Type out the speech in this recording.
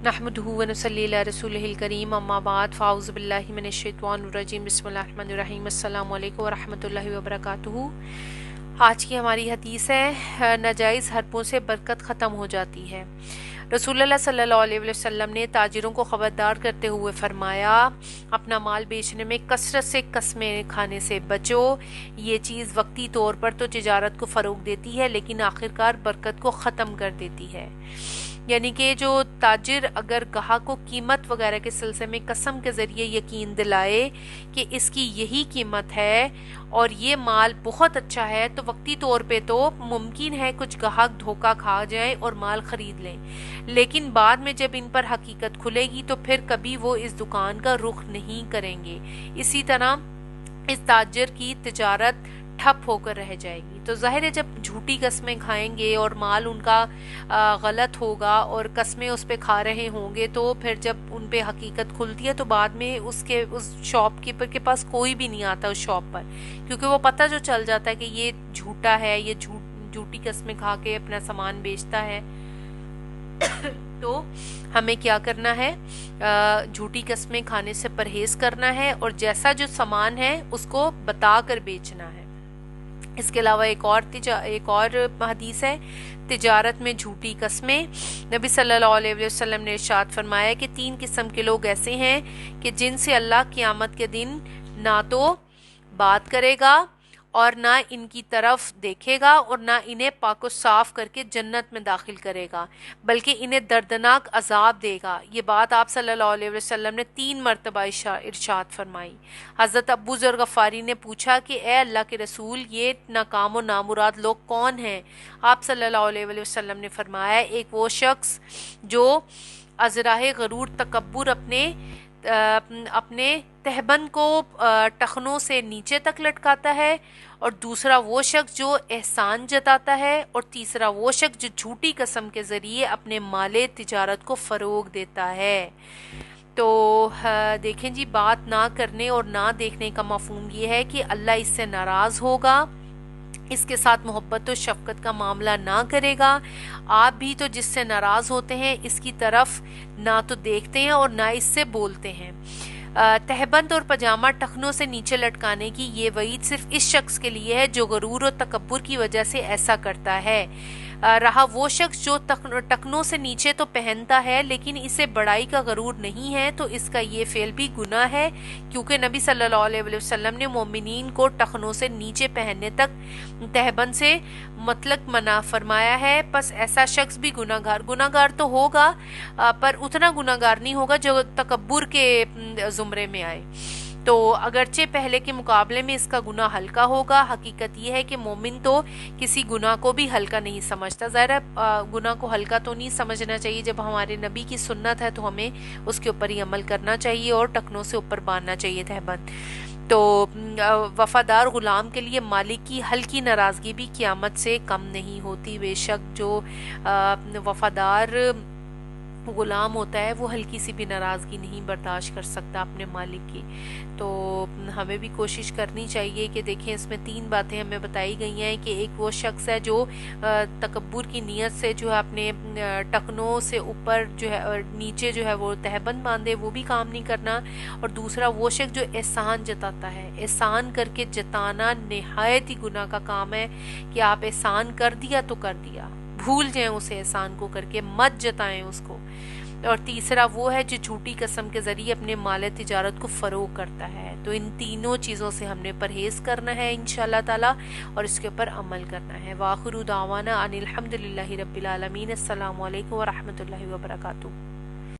नहमदुहु व नसल्ली अला रसूलिहिल करीम अम्मा बाद फ़ाऊज़ु बिल्लाहि मिनश शैतानिर रजीम बिस्मिल्लाहिर रहमानिर रहीम अस्सलामु अलैकुम व रहमतुल्लाहि व बरकातुहू। आज की हमारी हदीस है नाजायज़ हरपों से बरकत ख़त्म हो जाती है। रसूलुल्लाह सल्लल्लाहु अलैहि वसल्लम ने ताजिरों को ख़बरदार करते हुए फरमाया, अपना माल बेचने में कसरत से कस्में खाने से बचो। ये चीज़ वक्ती तौर पर तो तिजारत को फ़रोग़ देती है लेकिन आखिरकार बरकत को ख़त्म कर देती है। यानी कि जो ताजिर अगर गाहक को कीमत वगैरह के सिलसिले में कसम के ज़रिए यकीन दिलाए कि इसकी यही कीमत है और ये माल बहुत अच्छा है, तो वक्ती तौर पे तो मुमकिन है कुछ गाहक धोखा खा जाएं और माल ख़रीद लें, लेकिन बाद में जब इन पर हकीकत खुलेगी तो फिर कभी वो इस दुकान का रुख नहीं करेंगे। इसी तरह इस ताजिर की तिजारत ठप होकर रह जाएगी। तो ज़ाहिर है जब झूठी कस्में खाएंगे और माल उनका गलत होगा और कस्में उस पर खा रहे होंगे, तो फिर जब उन पे हकीकत खुलती है तो बाद में उस शॉपकीपर के पास कोई भी नहीं आता उस शॉप पर, क्योंकि वो पता जो चल जाता है कि ये झूठा है, ये झूठी कस्में खा के अपना सामान बेचता है। तो हमें क्या करना है, झूठी कस्में खाने से परहेज करना है और जैसा जो सामान है उसको बता कर बेचना है। इसके अलावा एक और हदीस है, तिजारत में झूठी कस्में। नबी सल्लल्लाहु अलैहि वसल्लम ने इरशाद फरमाया कि 3 किस्म के लोग ऐसे हैं कि जिनसे अल्लाह क़यामत के दिन ना तो बात करेगा और ना इनकी तरफ देखेगा और ना इन्हें पाको साफ करके जन्नत में दाखिल करेगा, बल्कि इन्हें दर्दनाक अजाब देगा। ये बात आप सल्लल्लाहु अलैहि वसल्लम ने 3 मरतबा इरशाद फरमाई। हज़रत अबू ज़र गफ़ारी ने पूछा कि ए अल्लाह के रसूल, ये नाकाम व नामुराद लोग कौन हैं? आप सल्लल्लाहु अलैहि वसल्लम ने फरमाया, एक वो शख्स जो अज़राए गरूर तकब्बुर अपने तहबंद को टखनों से नीचे तक लटकाता है, और दूसरा वो शख्स जो एहसान जताता है, और तीसरा वो शख्स जो झूठी कसम के ज़रिए अपने माले तिजारत को फ़रोग़ देता है। तो देखें जी, बात ना करने और ना देखने का मफ़हूम ये है कि अल्लाह इससे नाराज़ होगा, इसके साथ मोहब्बत और शफ़क़त का मामला ना करेगा। आप भी तो जिससे नाराज़ होते हैं इसकी तरफ ना तो देखते हैं और ना इससे बोलते हैं। तहबंद और पजामा टखनों से नीचे लटकाने की ये वईद सिर्फ इस शख्स के लिए है जो गरूर और तकब्बुर की वजह से ऐसा करता है। रहा वो शख्स जो टखनों से नीचे तो पहनता है लेकिन इसे बड़ाई का गरूर नहीं है, तो इसका ये फेल भी गुनाह है, क्योंकि नबी सल्लल्लाहु अलैहि वसल्लम ने मोमिनीन को टखनों से नीचे पहनने तक तहबंद से मतलब मना फरमाया है। बस ऐसा शख्स भी गुनाहगार तो होगा, पर उतना गुनाहगार नहीं होगा जो तकब्बुर के ज़ुमरे में आए। तो अगरचे पहले के मुकाबले में इसका गुनाह हल्का होगा। हकीकत यह है कि मोमिन तो किसी गुनाह को भी हल्का नहीं समझता। ज़ाहिर गुनाह को हल्का तो नहीं समझना चाहिए, जब हमारे नबी की सुन्नत है तो हमें उसके ऊपर ही अमल करना चाहिए और टखनों से ऊपर बांधना चाहिए तहबंद। तो वफ़ादार ग़ुलाम के लिए मालिक की हल्की नाराज़गी भी क़यामत से कम नहीं होती। बेशक जो वफ़ादार ग़ुलाम होता है वो हल्की सी भी नाराज़गी नहीं बर्दाश्त कर सकता अपने मालिक की। तो हमें भी कोशिश करनी चाहिए कि देखें, इसमें 3 बातें हमें बताई गई हैं कि एक वो शख्स है जो तकब्बुर की नीयत से जो है अपने टखनों से ऊपर जो है और नीचे जो है वो तहबंद बांधे, वो भी काम नहीं करना। और दूसरा वो शख्स जो एहसान जताता है, एहसान करके जताना नहायत ही गुनाह का काम है कि आप एहसान कर दिया तो कर दिया, भूल जाएं उसे, एहसान को करके मत जताएं उसको। और तीसरा वो है जो झूठी कसम के ज़रिए अपने माल तिजारत को फ़रोग़ करता है। तो इन तीनों चीज़ों से हमने परहेज़ करना है इंशाअल्लाह ताला और इसके ऊपर अमल करना है। वाखिरु दावाना अनिल हम्दुलिल्लाहि रब्बिल आलमीन। अस्सलामु अलैकुम व रहमतुल्लाहि व बरकातुहू।